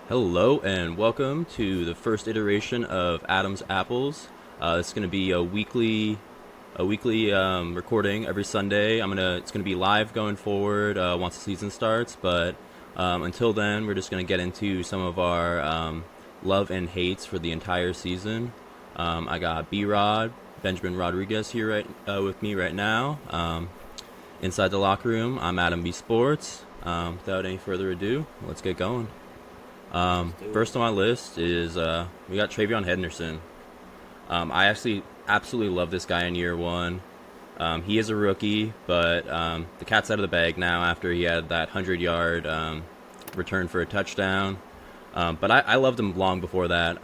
Hello and welcome to the first iteration of Adam's Apples. It's going to be a weekly recording every Sunday. It's gonna be live going forward once the season starts. But until then, we're just gonna get into some of our love and hates for the entire season. I got B Rod Benjamin Rodriguez here with me right now. Inside the locker room, I'm Adam B Sports. Without any further ado, let's get going. Let's do it. First on my list is we got Travion Henderson. I actually absolutely love this guy in year one. He is a rookie, but the cat's out of the bag now after he had that 100-yard return for a touchdown. But I loved him long before that.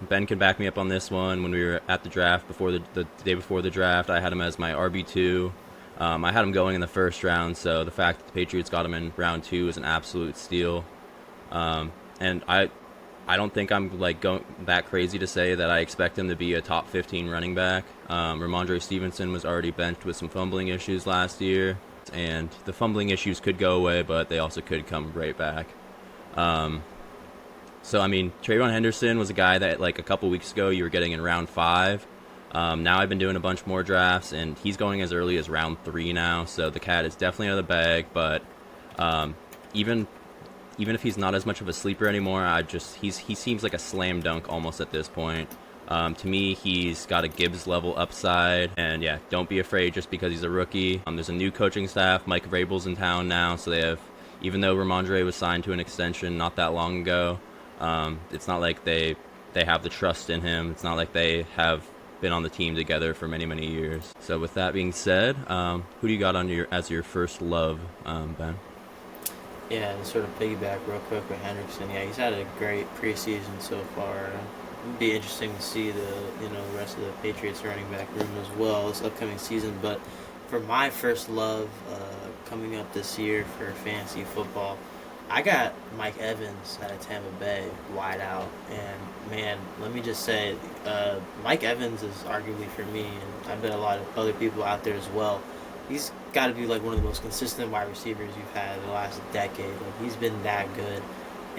Ben can back me up on this one. When we were at the draft before the day before the draft, I had him as my RB2. I had him going in the first round, so the fact that the Patriots got him in round two is an absolute steal. And I don't think I'm like going that crazy to say that I expect him to be a top 15 running back. Ramondre Stevenson was already benched with some fumbling issues last year, and the fumbling issues could go away, but they also could come right back. Um, so I mean, Trayvon Henderson was a guy that like a couple weeks ago you were getting in round five. Now I've been doing a bunch more drafts, and he's going as early as round three now. So the cat is definitely out of the bag, but um, even even if he's not as much of a sleeper anymore, he seems like a slam dunk almost at this point. To me, he's got a Gibbs level upside, and yeah, don't be afraid just because he's a rookie. There's a new coaching staff. Mike Vrabel's in town now, so they have, even though Ramondre was signed to an extension not that long ago, it's not like they have the trust in him. It's not like they have been on the team together for many many years. So with that being said, who do you got on your as your first love, Ben? Yeah, and sort of piggyback real quick with Hendrickson. Yeah, he's had a great preseason so far. It'd be interesting to see the rest of the Patriots running back room as well this upcoming season. But for my first love coming up this year for fantasy football, I got Mike Evans out of Tampa Bay wide out, and man, let me just say, Mike Evans is arguably for me, and I bet a lot of other people out there as well. He's got to be like one of the most consistent wide receivers you've had in the last decade. Like he's been that good,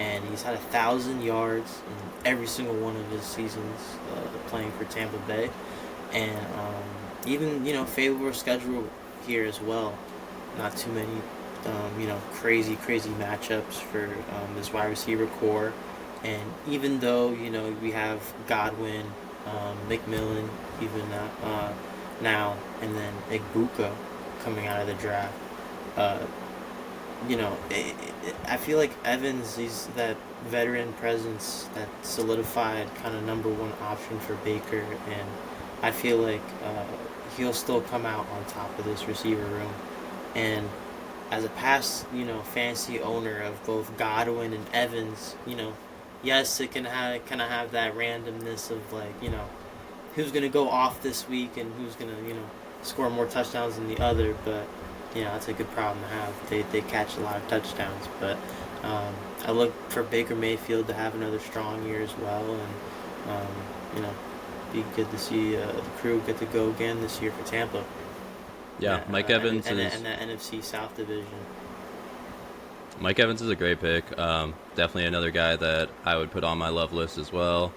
and he's had 1,000 yards in every single one of his seasons playing for Tampa Bay, and even favorable schedule here as well. Not too many crazy matchups for this wide receiver core. And even though we have Godwin, McMillan, even now, and then Igbuka coming out of the draft, uh, I feel like Evans, he's that veteran presence, that solidified kind of number one option for Baker, and I feel like he'll still come out on top of this receiver room. And as a past, fantasy owner of both Godwin and Evans, yes, it can kind of have that randomness of like, who's gonna go off this week and who's gonna, score more touchdowns than the other. But that's a good problem to have. They catch a lot of touchdowns, but I look for Baker Mayfield to have another strong year as well, and you know, be good to see the crew get to go again this year for Tampa. Yeah, Mike Evans is And that NFC South division. Mike Evans is a great pick. Definitely another guy that I would put on my love list as well.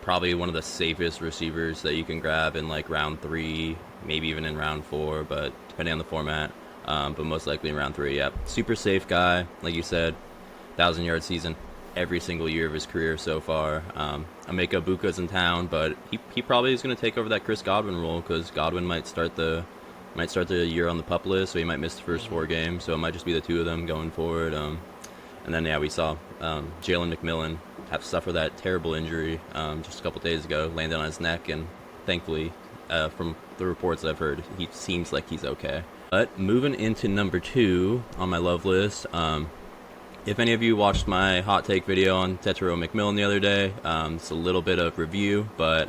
Probably one of the safest receivers that you can grab in like round three, maybe even in round four, but depending on the format. But most likely in round three. Yeah, super safe guy, like you said, 1,000-yard season every single year of his career so far. Emeka Buka's in town, but he probably is going to take over that Chris Godwin role because Godwin might start the year on the pup list, so he might miss the first four games. So it might just be the two of them going forward. And then yeah, we saw Jalen McMillan have suffered that terrible injury just a couple days ago, landed on his neck, and thankfully, from the reports I've heard, he seems like he's okay. But moving into number two on my love list, if any of you watched my hot take video on Tetero McMillan the other day, it's a little bit of review, but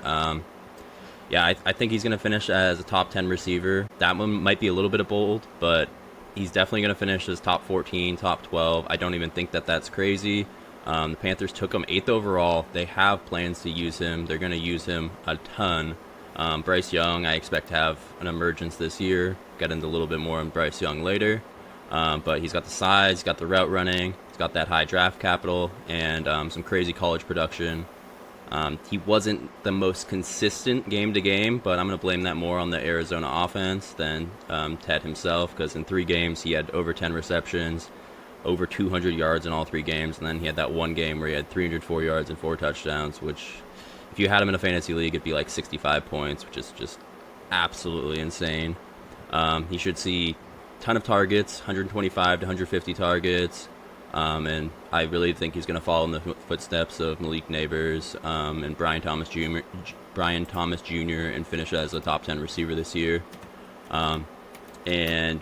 yeah, I think he's going to finish as a top 10 receiver. That one might be a little bit bold, but he's definitely going to finish as top 14, top 12. I don't even think that that's crazy. The Panthers took him 8th overall. They have plans to use him. They're going to use him a ton. Bryce Young, I expect to have an emergence this year. Get into a little bit more on Bryce Young later. But he's got the size, he's got the route running, he's got that high draft capital and some crazy college production. He wasn't the most consistent game to game, but I'm going to blame that more on the Arizona offense than Ted himself, because in 3 games he had over 10 receptions, over 200 yards in all 3 games, and then he had that one game where he had 304 yards and 4 touchdowns, which if you had him in a fantasy league, it'd be like 65 points, which is just absolutely insane. He should see a ton of targets, 125 to 150 targets, and I really think he's going to follow in the footsteps of Malik Neighbors and Brian Thomas Jr. And finish as a top 10 receiver this year. And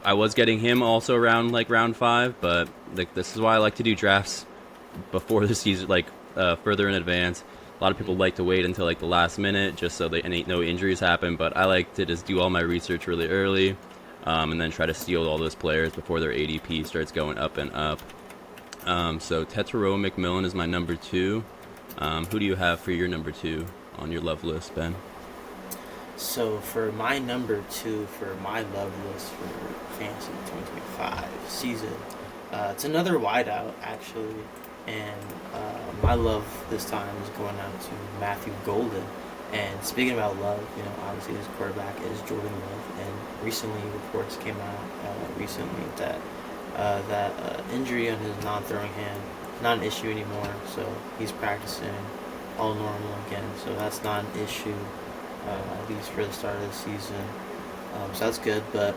I was getting him also around like round 5, but like this is why I like to do drafts before the season, like further in advance. A lot of people like to wait until like the last minute just so no injuries happen, but I like to just do all my research really early. And then try to steal all those players before their ADP starts going up and up. So Tetairoa McMillan is my number 2. Who do you have for your number 2 on your love list, Ben? So for my number 2 for my love list for Fantasy 2025 season, it's another wideout actually, and my love this time is going out to Matthew Golden. And speaking about love, obviously his quarterback is Jordan Love, and recently reports came out that injury on his non-throwing hand not an issue anymore. So he's practicing all normal again. So that's not an issue, at least for the start of the season. So that's good. But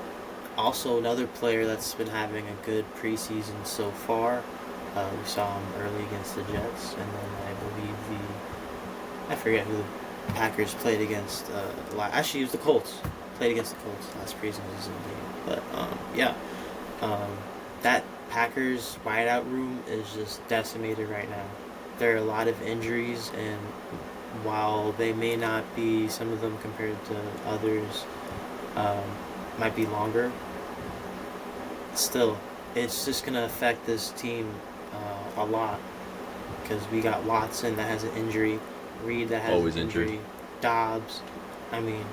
also another player that's been having a good preseason so far. We saw him early against the Jets, and then I believe I forget who the Packers played against. Actually, it was the Colts. Played against the Colts last preseason game. But that Packers wideout room is just decimated right now. There are a lot of injuries, and while they may not be, some of them compared to others might be longer, still, it's just going to affect this team a lot, because we got Watson that has an injury, Reed that has always an injury, injured. Dobbs. I mean,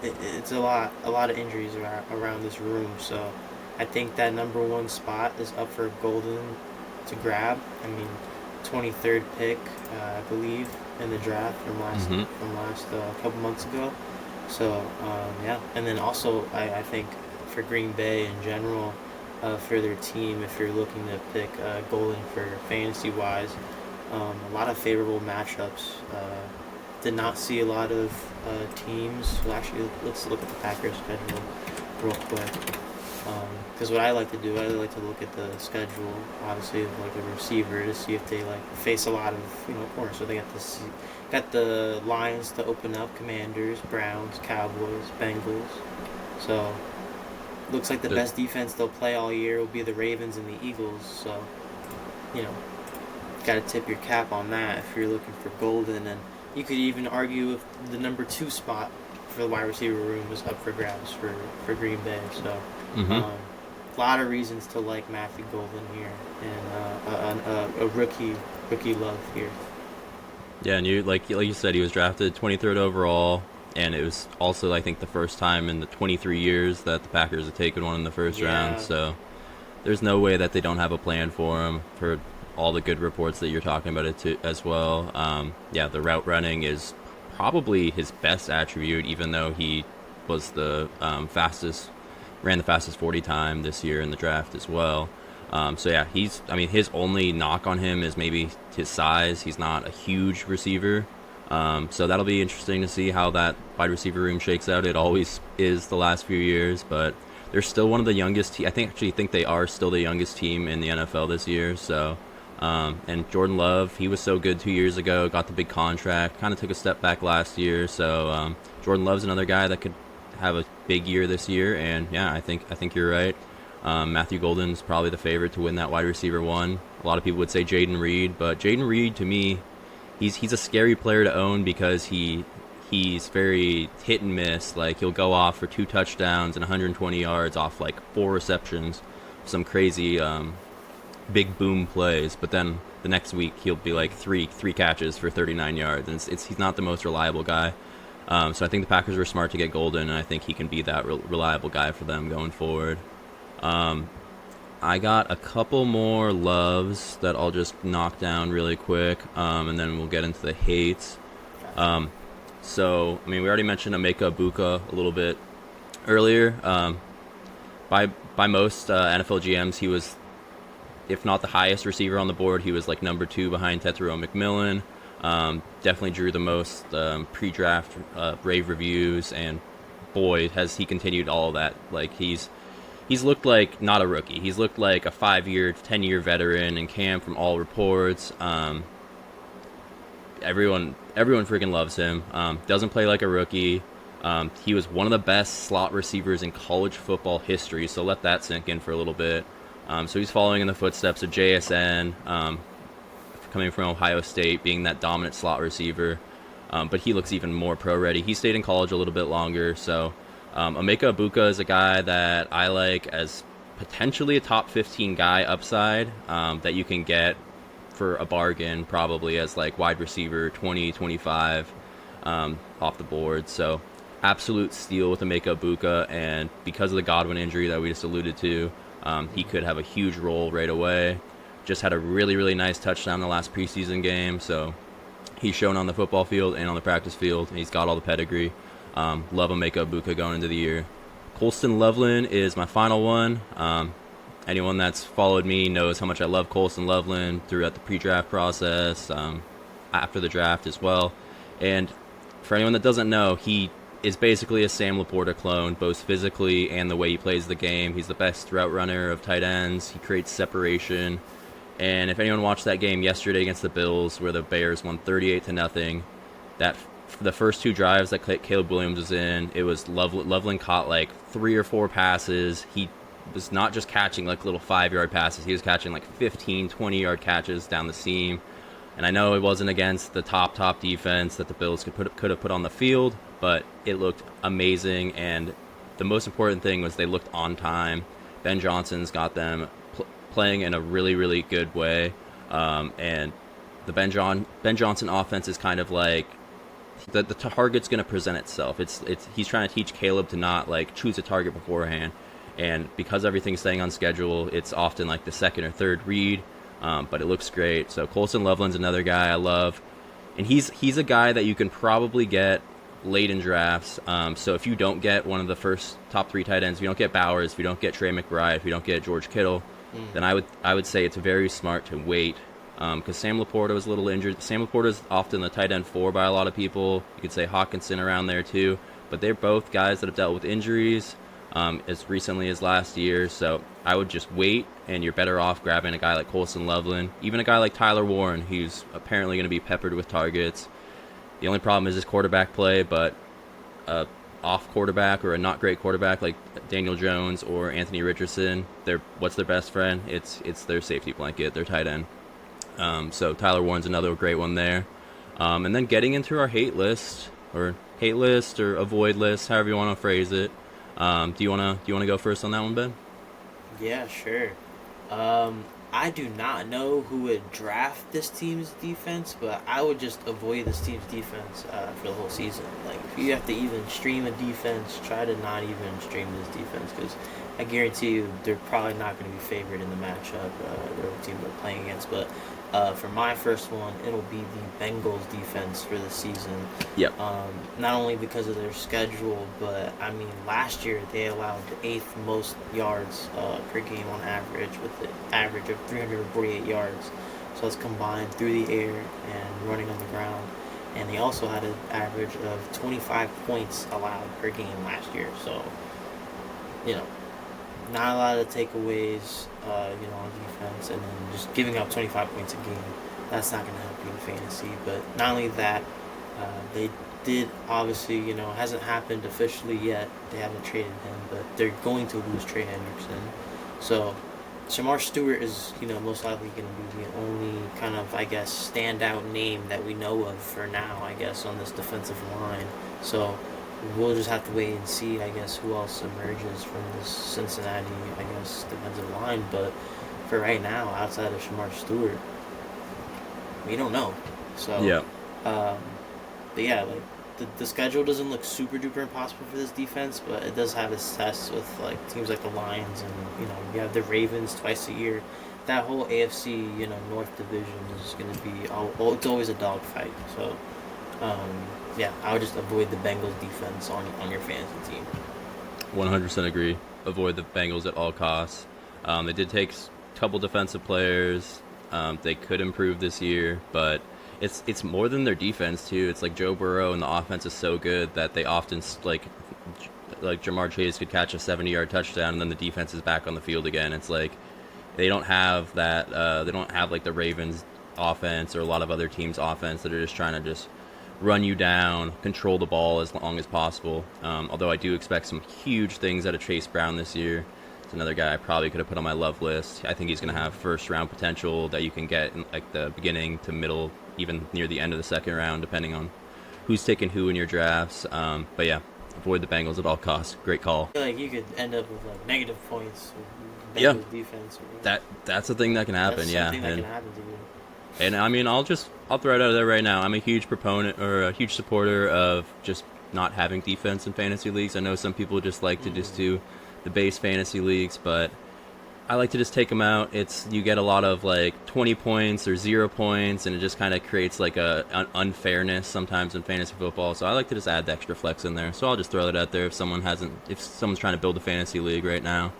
it's a lot of injuries around this room. So I think that number 1 spot is up for Golden to grab. I mean, 23rd pick, I believe, in the draft from last couple months ago. So yeah, and then also I think for Green Bay in general, for their team, if you're looking to pick Golden for fantasy wise, a lot of favorable matchups. Did not see a lot of teams. Well, actually, let's look at the Packers schedule real quick. Because what I like to do, I like to look at the schedule, obviously, of like a receiver to see if they like face a lot of corners. So they got the Lions to open up, Commanders, Browns, Cowboys, Bengals. So looks like the best defense they'll play all year will be the Ravens and the Eagles. So got to tip your cap on that if you're looking for Golden. And you could even argue if the number 2 spot for the wide receiver room is up for grabs for Green Bay. So a lot of reasons to like Matthew Golden here, and a rookie love here. Yeah, and you like you said, he was drafted 23rd overall, and it was also, I think, the first time in the 23 years that the Packers have taken one in the first round. So there's no way that they don't have a plan for him, for all the good reports that you're talking about it too, as well. The route running is probably his best attribute, even though he was the ran the fastest 40 time this year in the draft as well. His only knock on him is maybe his size. He's not a huge receiver. So that'll be interesting to see how that wide receiver room shakes out. It always is the last few years, but they're still one of the youngest. I think they are still the youngest team in the NFL this year. So, and Jordan Love, he was so good 2 years ago, got the big contract, kind of took a step back last year. So Jordan Love's another guy that could have a big year this year. And yeah, I think you're right. Matthew Golden's probably the favorite to win that wide receiver one. A lot of people would say Jayden Reed, but Jayden Reed, to me, he's a scary player to own because he's very hit and miss. Like, he'll go off for 2 touchdowns and 120 yards off like 4 receptions, some crazy big boom plays. But then the next week he'll be like three catches for 39 yards, and he's not the most reliable guy. So I think the Packers were smart to get Golden, and I think he can be that reliable guy for them going forward. I got a couple more loves that I'll just knock down really quick, and then we'll get into the hates. Gotcha. So, I mean, we already mentioned Emeka Ibuka a little bit earlier. By by most NFL GMs, he was, if not the highest receiver on the board, he was like number 2 behind Tetairoa McMillan. Definitely drew the most pre-draft rave reviews, and boy, has he continued all of that. Like he's looked like not a rookie. He's looked like a 5-year, 10-year veteran in camp from all reports. Everyone freaking loves him. Doesn't play like a rookie. He was one of the best slot receivers in college football history, so let that sink in for a little bit. So he's following in the footsteps of JSN, coming from Ohio State, being that dominant slot receiver. But he looks even more pro ready. He stayed in college a little bit longer, so Emeka Ibuka is a guy that I like as potentially a top 15 guy upside that you can get for a bargain, probably as like wide receiver 20, 25 off the board. So absolute steal with Emeka Ibuka, and because of the Godwin injury that we just alluded to, he could have a huge role right away. Just had a really, really nice touchdown in the last preseason game, so he's shown on the football field and on the practice field, and he's got all the pedigree. Love Emeka Ibuka going into the year. Colston Loveland is my final one. Anyone that's followed me knows how much I love Colston Loveland throughout the pre-draft process, after the draft as well. And for anyone that doesn't know, he is basically a Sam Laporta clone, both physically and the way he plays the game. He's the best route runner of tight ends. He creates separation. And if anyone watched that game yesterday against the Bills, where the Bears won 38-0, that the first 2 drives that Caleb Williams was in, it was Loveland caught like 3 or 4 passes. He was not just catching like little 5-yard passes. He was catching like 15, 20-yard catches down the seam. And I know it wasn't against the top defense that the Bills could have put on the field, but it looked amazing. And the most important thing was they looked on time. Ben Johnson's got them playing in a really, really good way. And the Ben Johnson offense is kind of like the target's going to present itself. He's trying to teach Caleb to not like choose a target beforehand. And because everything's staying on schedule, it's often like the second or third read, but it looks great. So Colston Loveland's another guy I love, and he's a guy that you can probably get late in drafts. So if you don't get one of the first top 3 tight ends, if you don't get Bowers, if you don't get Trey McBride, if you don't get George Kittle, then I would say it's very smart to wait, because Sam Laporta was a little injured. Sam Laporta is often the tight end 4 by a lot of people. You could say Hawkinson around there too, but they're both guys that have dealt with injuries as recently as last year. So I would just wait, and you're better off grabbing a guy like Colston Loveland, even a guy like Tyler Warren, who's apparently going to be peppered with targets. The only problem is his quarterback play, but off quarterback or a not great quarterback like Daniel Jones or Anthony Richardson, what's their best friend? It's their safety blanket, their tight end. So Tyler Warren's another great one there. And then getting into our hate list or avoid list, however you want to phrase it. Do you wanna go first on that one, Ben? Yeah, sure. I do not know who would draft this team's defense, but I would just avoid this team's defense for the whole season. Like, if you have to even stream a defense, try to not even stream this defense, because I guarantee you they're probably not going to be favored in the matchup, the team they're playing against. But for my first one, it'll be the Bengals defense for the season. Yep. Not only because of their schedule, but I mean, last year they allowed the 8th most yards per game on average, with an average of 348 yards. So that's combined through the air and running on the ground. And they also had an average of 25 points allowed per game last year. So, not a lot of takeaways, on defense, and then just giving up 25 points a game. That's not going to help you in fantasy. But not only that, they did obviously, hasn't happened officially yet. They haven't traded him, but they're going to lose Trey Hendrickson. So Shamar Stewart is, most likely going to be the only kind of, standout name that we know of for now, on this defensive line. So we'll just have to wait and see, who else emerges from this Cincinnati, defensive line. But for right now, outside of Shamar Stewart, we don't know. So, yeah. But yeah, the schedule doesn't look super duper impossible for this defense, but it does have its tests with like teams like the Lions, and you have the Ravens twice a year. That whole AFC North division is going to be it's always a dogfight. So yeah, I would just avoid the Bengals defense on your fantasy team. 100% agree. Avoid the Bengals at all costs. They did take a couple defensive players. They could improve this year, but it's more than their defense too. It's like Joe Burrow and the offense is so good that they often like Jamar Chase could catch a 70-yard touchdown and then the defense is back on the field again. It's like they don't have that. They don't have like the Ravens offense or a lot of other teams' offense that are just trying to just run you down, control the ball as long as possible. Although I do expect some huge things out of Chase Brown this year. It's another guy I probably could have put on my love list. I think he's going to have first-round potential that you can get in like the beginning to middle, even near the end of the second round, depending on who's taking who in your drafts. But yeah, avoid the Bengals at all costs. Great call. I feel like you could end up with like negative points with Bengals defense. That's a thing that can happen. That's something that can happen to you. And I mean, I'll throw it out there right now. I'm a huge proponent or a huge supporter of just not having defense in fantasy leagues. I know some people just like to just do the base fantasy leagues, but I like to just take them out. You get a lot of like 20 points or 0 points, and it just kind of creates like an unfairness sometimes in fantasy football. So I like to just add the extra flex in there. So I'll just throw it out there if someone's trying to build a fantasy league right now.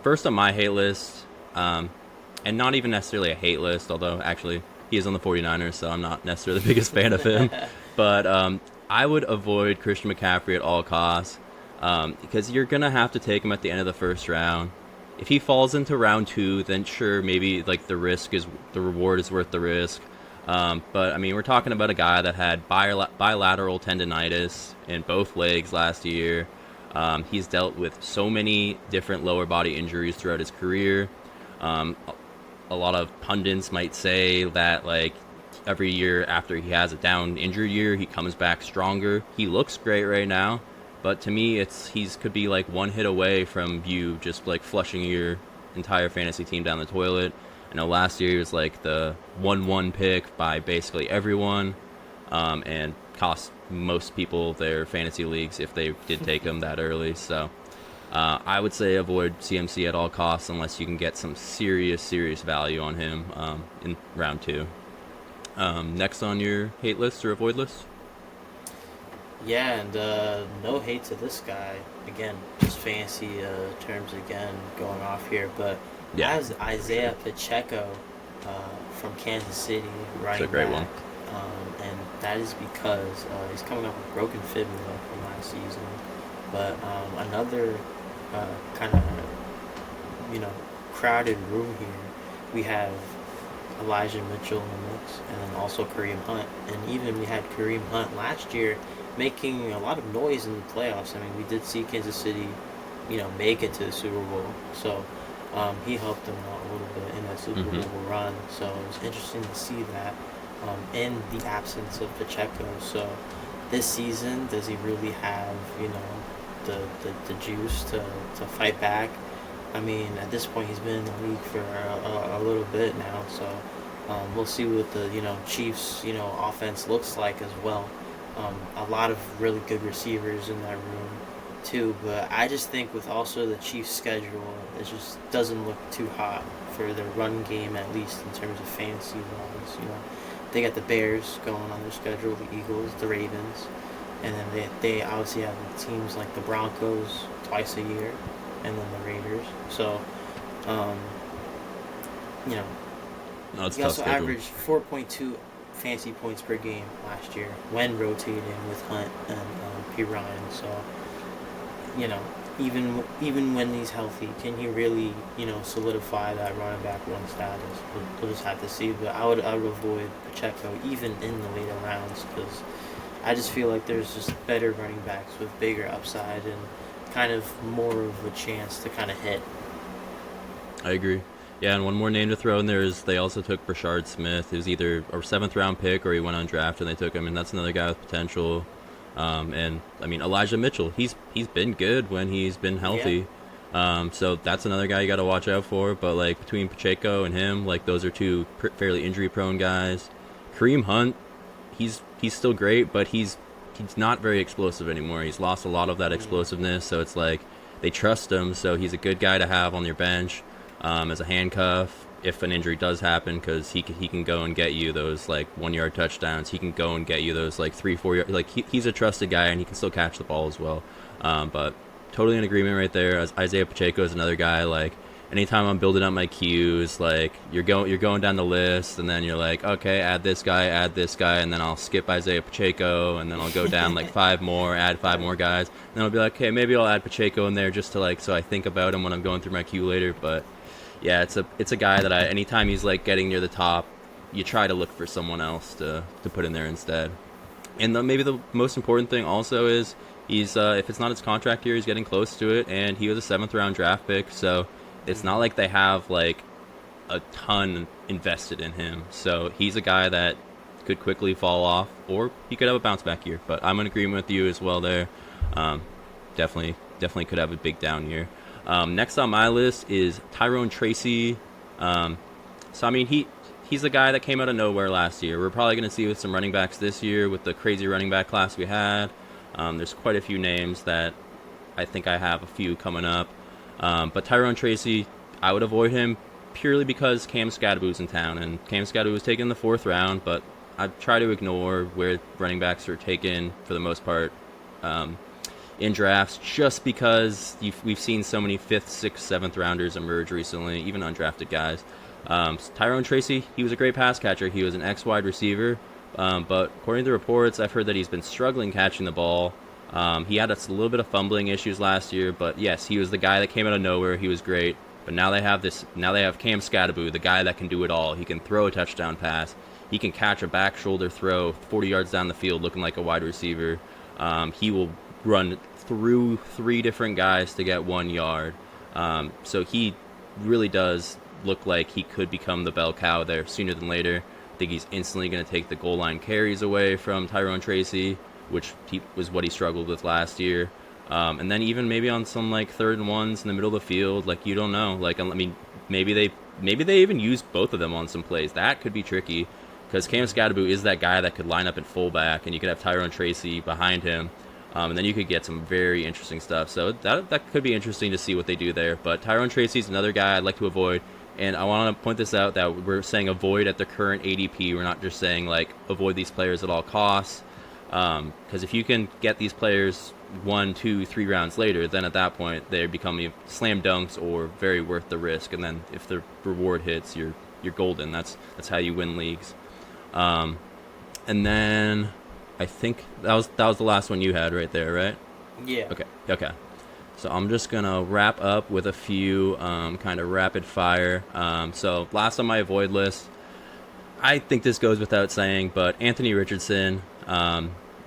First on my hate list, and not even necessarily a hate list, although actually he is on the 49ers, so I'm not necessarily the biggest fan of him. But I would avoid Christian McCaffrey at all costs because you're going to have to take him at the end of the first round. If he falls into round 2, then sure, maybe like the reward is worth the risk. But I mean, we're talking about a guy that had bilateral tendonitis in both legs last year. He's dealt with so many different lower body injuries throughout his career. A lot of pundits might say that like every year after he has a down injured year, he comes back stronger. He looks great right now, but to me, he's could be like one hit away from you just like flushing your entire fantasy team down the toilet. I know last year he was like the 1-1 pick by basically everyone, and cost most people their fantasy leagues if they did take him that early. So I would say avoid CMC at all costs unless you can get some serious value on him in round 2. Next on your hate list or avoid list? Yeah, and no hate to this guy. Again, just fancy terms again going off here. But yeah, as Isaiah Pacheco from Kansas City, running it's a great back, one. and that is because he's coming off a broken fibula from last season. But another kind of crowded room here. We have Elijah Mitchell in the mix, and then also Kareem Hunt. And even we had Kareem Hunt last year making a lot of noise in the playoffs. I mean, we did see Kansas City, make it to the Super Bowl. So he helped them out a little bit in that Super Bowl run. So it was interesting to see that in the absence of Pacheco. So this season, does he really have, the juice to fight back? I mean, at this point, he's been in the league for a little bit now, so we'll see what the Chiefs offense looks like as well. A lot of really good receivers in that room too, but I just think with also the Chiefs' schedule, it just doesn't look too hot for their run game, at least in terms of fantasy wise. They got the Bears going on their schedule, the Eagles, the Ravens. And then they obviously have teams like the Broncos twice a year, and then the Raiders. So, no, it's he tough also schedule. averaged 4.2 fantasy points per game last year when rotating with Hunt and P. Ryan. So, even when he's healthy, can he really solidify that running back one status? We'll just have to see. But I would avoid Pacheco even in the later rounds because I just feel like there's just better running backs with bigger upside and kind of more of a chance to kind of hit. I agree. Yeah, and one more name to throw in there is they also took Brashard Smith, who's either a 7th round pick or he went undrafted and they took him, and that's another guy with potential. And I mean Elijah Mitchell, he's been good when he's been healthy. Yeah. So that's another guy you got to watch out for. But like between Pacheco and him, like those are two fairly injury prone guys. Kareem Hunt, he's still great, but he's he's not very explosive anymore. He's lost a lot of that explosiveness, so it's like they trust him, so he's a good guy to have on your bench as a handcuff if an injury does happen, because he can go and get you those like 1 yard touchdowns. He can go and get you those like 3-4 yard. Like he's a trusted guy, and he can still catch the ball as well. But totally in agreement right there. As Isaiah Pacheco is another guy. Like anytime I'm building up my queues, like you're going down the list, and then you're like, okay, add this guy, and then I'll skip Isaiah Pacheco, and then I'll go down like 5 more, add 5 more guys, and then I'll be like, okay, maybe I'll add Pacheco in there just to like so I think about him when I'm going through my queue later. But yeah, it's a guy that anytime he's like getting near the top, you try to look for someone else to put in there instead. And maybe the most important thing also is he's if it's not his contract year, he's getting close to it, and he was a 7th round draft pick, so it's not like they have like a ton invested in him. So he's a guy that could quickly fall off, or he could have a bounce back year. But I'm in agreement with you as well there. Definitely could have a big down year. Next on my list is Tyrone Tracy. So I mean he's the guy that came out of nowhere last year. We're probably going to see with some running backs this year with the crazy running back class we had. There's quite a few names that I think I have a few coming up. But Tyrone Tracy, I would avoid him purely because Cam Skadaboo's in town, and Cam Skadaboo was taken in the 4th round, but I try to ignore where running backs are taken for the most part in drafts, just because we've seen so many 5th, 6th, 7th rounders emerge recently, even undrafted guys. Tyrone Tracy, he was a great pass catcher. He was an X-wide receiver, but according to reports, I've heard that he's been struggling catching the ball. He had a little bit of fumbling issues last year, but yes, he was the guy that came out of nowhere. He was great. But now they have Cam Skadaboo, the guy that can do it all. He can throw a touchdown pass. He can catch a back shoulder throw 40 yards down the field looking like a wide receiver. He will run through 3 different guys to get 1 yard. So he really does look like he could become the bell cow there sooner than later. I think he's instantly going to take the goal line carries away from Tyrone Tracy, which was what he struggled with last year. And then even maybe on some like 3rd and 1s in the middle of the field, like you don't know. Like I mean, maybe they even use both of them on some plays. That could be tricky because Cam Skadaboo is that guy that could line up at fullback, and you could have Tyrone Tracy behind him, and then you could get some very interesting stuff. So that could be interesting to see what they do there. But Tyrone Tracy is another guy I'd like to avoid. And I want to point this out that we're saying avoid at the current ADP. We're not just saying like avoid these players at all costs. Because if you can get these players 1, 2, 3 rounds later, then at that point they become slam dunks or very worth the risk. And then if the reward hits, you're golden. That's how you win leagues. And then I think that was the last one you had right there, right? Yeah. Okay. So I'm just gonna wrap up with a few kind of rapid fire. So last on my avoid list, I think this goes without saying, but Anthony Richardson.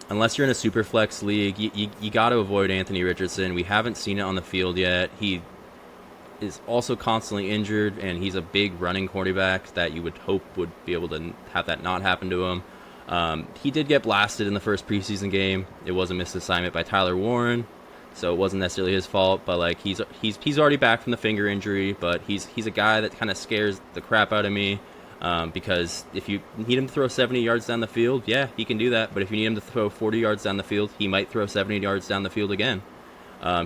Unless you're in a super flex league, you got to avoid Anthony Richardson. We haven't seen it on the field yet. He is also constantly injured, and he's a big running quarterback that you would hope would be able to have that not happen to him. He did get blasted in the first preseason game. It was a missed assignment by Tyler Warren, so it wasn't necessarily his fault. But like he's already back from the finger injury, but he's a guy that kind of scares the crap out of me. Because if you need him to throw 70 yards down the field, yeah, he can do that. But if you need him to throw 40 yards down the field, he might throw 70 yards down the field again.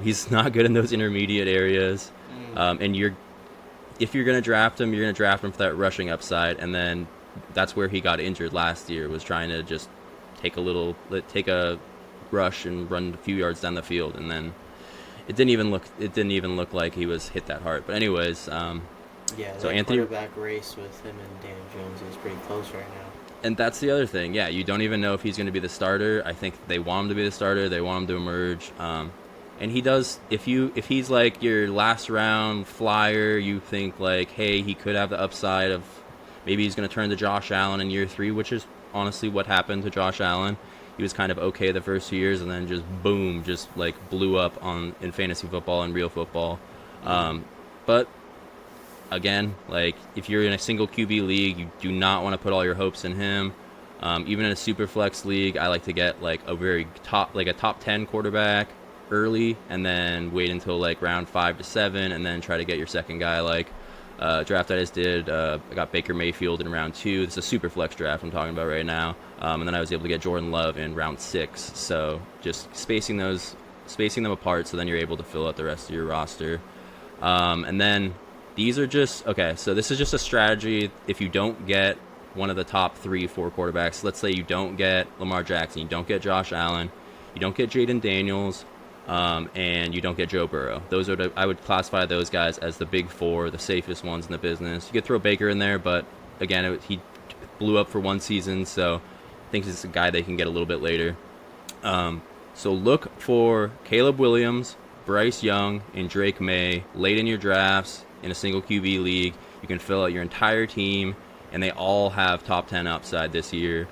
He's not good in those intermediate areas. And if you're going to draft him, you're going to draft him for that rushing upside. And then that's where he got injured last year, was trying to just take a rush and run a few yards down the field. And then it didn't even look like he was hit that hard. But anyways, yeah, so the Anthony quarterback race with him and Daniel Jones is pretty close right now. And that's the other thing. Yeah, you don't even know if he's going to be the starter. I think they want him to be the starter. They want him to emerge. And he does. If he's like your last round flyer, you think like, hey, he could have the upside of maybe he's going to turn to Josh Allen in year 3, which is honestly what happened to Josh Allen. He was kind of okay the first 2 years, and then just boom, just like blew up in fantasy football and real football. But again, like if you're in a single QB league, you do not want to put all your hopes in him. Even in a super flex league, I like to get like a top 10 quarterback early, and then wait until like round 5 to 7, and then try to get your second guy. Like draft I just did. I got Baker Mayfield in round 2. This is a super flex draft I'm talking about right now. And then I was able to get Jordan Love in round 6. So just spacing them apart, so then you're able to fill out the rest of your roster. And then these are just okay. So this is just a strategy. If you don't get one of the top 3-4 quarterbacks, let's say you don't get Lamar Jackson, you don't get Josh Allen, you don't get Jaden Daniels, and you don't get Joe Burrow. Those are I would classify those guys as the big 4, the safest ones in the business. You could throw Baker in there, but again, he blew up for one season, so I think he's a guy they can get a little bit later. So look for Caleb Williams, Bryce Young, and Drake May late in your drafts in a single QB league. You can fill out your entire team, and they all have top 10 upside this year.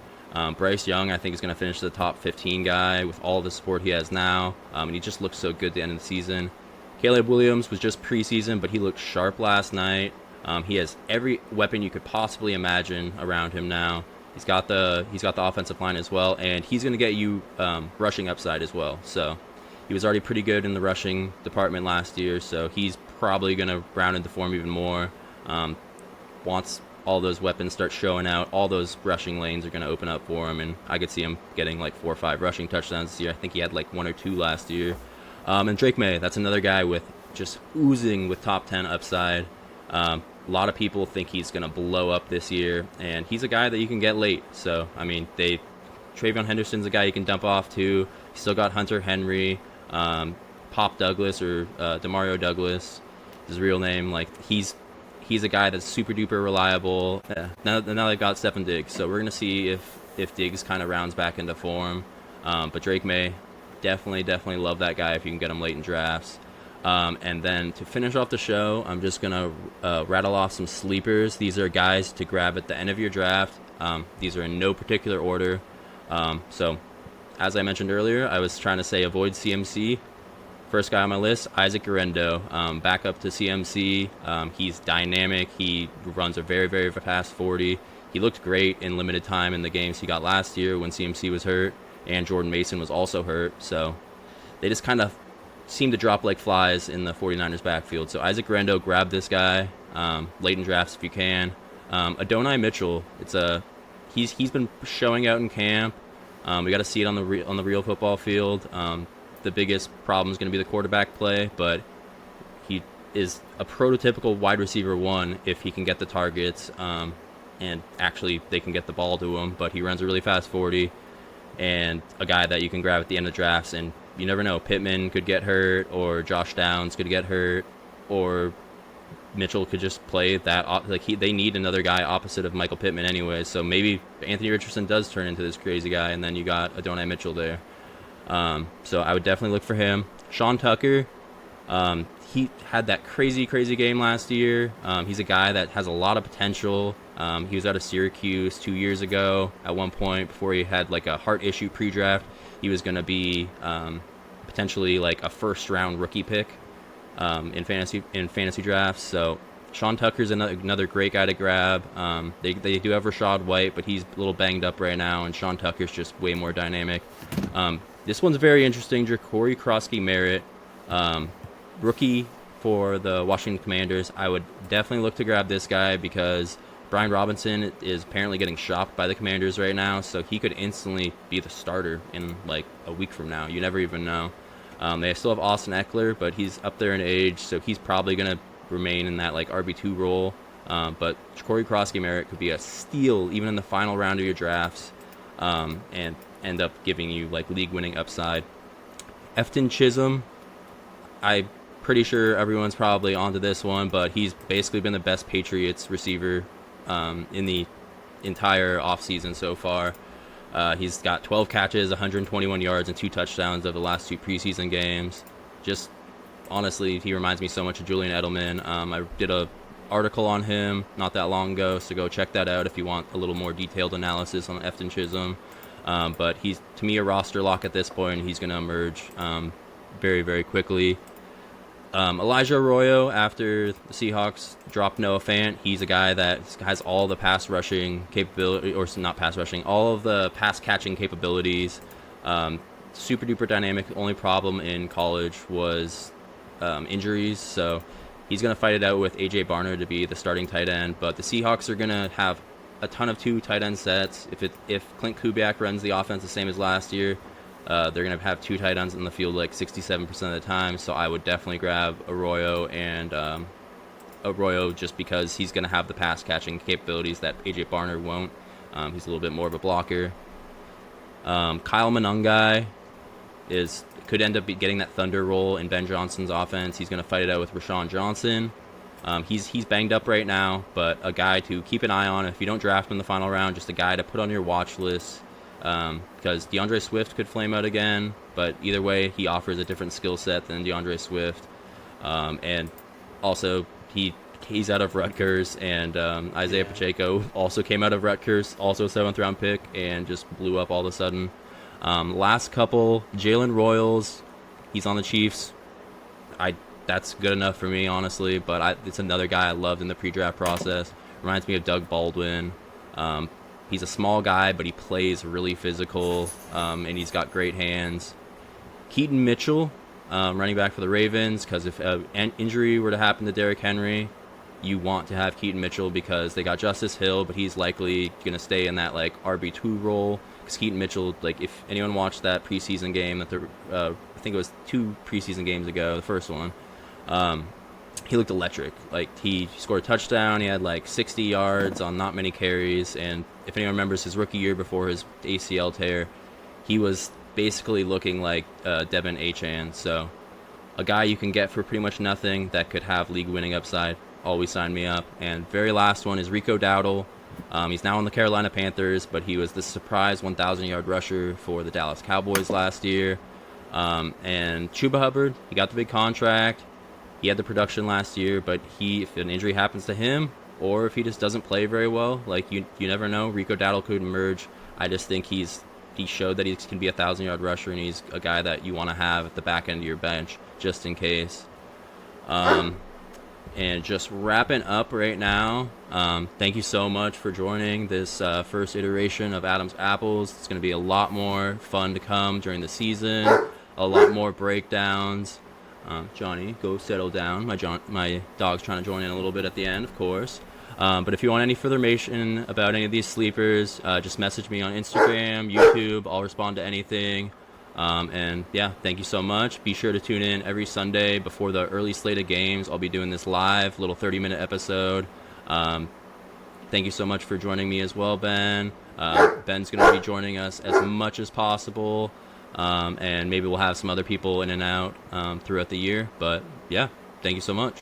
Bryce Young, I think, is going to finish the top 15 guy with all the support he has now, and he just looks so good at the end of the season. Caleb Williams was just preseason, but he looked sharp last night. He has every weapon you could possibly imagine around him now. He's got the offensive line as well, and he's going to get you rushing upside as well. So he was already pretty good in the rushing department last year, so he's probably going to round into form even more. Once all those weapons start showing out, all those rushing lanes are going to open up for him, and I could see him getting like 4 or 5 rushing touchdowns this year. I think he had like 1 or 2 last year. And Drake May, that's another guy with just oozing with top 10 upside. A lot of people think he's going to blow up this year, and he's a guy that you can get late. So, I mean, Travion Henderson's a guy you can dump off to. You still got Hunter Henry, Pop Douglas, or Demario Douglas, his real name. Like, he's a guy that's super duper reliable. Now they've got Stefon Diggs, so we're going to see if Diggs kind of rounds back into form. But Drake May, definitely love that guy if you can get him late in drafts. And then to finish off the show, I'm just going to rattle off some sleepers. These are guys to grab at the end of your draft. These are in no particular order. So, as I mentioned earlier, I was trying to say avoid CMC. First guy on my list, Isaac Guerendo. Back up to CMC. He's dynamic. He runs a very, very fast 40. He looked great in limited time in the games he got last year when CMC was hurt, and Jordan Mason was also hurt. So they just kind of seem to drop like flies in the 49ers backfield. So Isaac Guerendo, grab this guy late in drafts if you can. Adonai Mitchell, he's been showing out in camp. We got to see it on the real football field. The biggest problem is going to be the quarterback play, but he is a prototypical wide receiver 1 if he can get the targets, and actually they can get the ball to him. But he runs a really fast 40, and a guy that you can grab at the end of drafts. And you never know, Pittman could get hurt, or Josh Downs could get hurt, or Mitchell could just play that. They need another guy opposite of Michael Pittman anyway. So maybe Anthony Richardson does turn into this crazy guy, and then you got Adonai Mitchell there. So I would definitely look for him. Sean Tucker, he had that crazy game last year. He's a guy that has a lot of potential. He was out of Syracuse 2 years ago at one point before he had like a heart issue pre-draft. He was going to be potentially like a first-round rookie pick in fantasy drafts. So Sean Tucker's another great guy to grab. They do have Rachaad White, but he's a little banged up right now, and Sean Tucker's just way more dynamic. This one's very interesting. Ja'Cory Krosky-Merritt, rookie for the Washington Commanders. I would definitely look to grab this guy because Brian Robinson is apparently getting shopped by the Commanders right now, so he could instantly be the starter in like a week from now. You never even know. They still have Austin Eckler, but he's up there in age, so he's probably going to remain in that like RB2 role. But Ja'Cory Krosky-Merritt could be a steal even in the final round of your drafts, and end up giving you like league-winning upside. Efton Chisholm, I'm pretty sure everyone's probably onto this one, but he's basically been the best Patriots receiver in the entire offseason so far. He's got 12 catches, 121 yards, and 2 touchdowns of the last 2 preseason games. Just honestly, he reminds me so much of Julian Edelman. I did an article on him not that long ago, so go check that out if you want a little more detailed analysis on Efton Chisholm. But he's, to me, a roster lock at this point, and he's going to emerge very, very quickly. Elijah Arroyo, after the Seahawks dropped Noah Fant, he's a guy that has all the pass rushing capability, or not pass rushing, all of the pass catching capabilities. Super duper dynamic. The only problem in college was injuries, so He's going to fight it out with A.J. Barner to be the starting tight end, but the Seahawks are going to have a ton of 2 tight end sets. If Clint Kubiak runs the offense the same as last year, they're going to have 2 tight ends in the field like 67% of the time, so I would definitely grab Arroyo just because he's going to have the pass catching capabilities that A.J. Barner won't. He's a little bit more of a blocker. Kyle Monangai could end up getting that thunder role in Ben Johnson's offense. He's going to fight it out with Rashawn Johnson. He's banged up right now, but a guy to keep an eye on if you don't draft him in the final round, just a guy to put on your watch list, because DeAndre Swift could flame out again, but either way, he offers a different skill set than DeAndre Swift. And also, he's out of Rutgers, and Isaiah Pacheco also came out of Rutgers, also a 7th round pick, and just blew up all of a sudden. Last couple, Jalen Royals, he's on the Chiefs. That's good enough for me, honestly, but it's another guy I loved in the pre-draft process. Reminds me of Doug Baldwin. He's a small guy, but he plays really physical, and he's got great hands. Keaton Mitchell, running back for the Ravens, because if an injury were to happen to Derrick Henry, you want to have Keaton Mitchell because they got Justice Hill, but he's likely going to stay in that like RB2 role. Because Keaton Mitchell, like if anyone watched that preseason game, I think it was 2 preseason games ago, the first one, he looked electric. Like he scored a touchdown, he had like 60 yards on not many carries, and if anyone remembers his rookie year before his ACL tear, he was basically looking like Devin Achane. So a guy you can get for pretty much nothing that could have league-winning upside. Always sign me up. And very last one is Rico Dowdle. He's now on the Carolina Panthers, but he was the surprise 1,000-yard rusher for the Dallas Cowboys last year. And Chuba Hubbard, he got the big contract. He had the production last year, but if an injury happens to him, or if he just doesn't play very well, like you never know, Rico Dowdle could emerge. I just think he showed that he can be a 1,000-yard rusher, and he's a guy that you want to have at the back end of your bench just in case. And just wrapping up right now, thank you so much for joining this first iteration of Adam's Apples. It's going to be a lot more fun to come during the season, a lot more breakdowns. Johnny, go settle down. My dog's trying to join in a little bit at the end, of course. But if you want any further information about any of these sleepers, just message me on Instagram, YouTube. I'll respond to anything. And yeah, thank you so much. Be sure to tune in every Sunday before the early slate of games. I'll be doing this live, little 30-minute episode. Thank you so much for joining me as well, Ben. Ben's going to be joining us as much as possible. And maybe we'll have some other people in and out throughout the year. But yeah, thank you so much.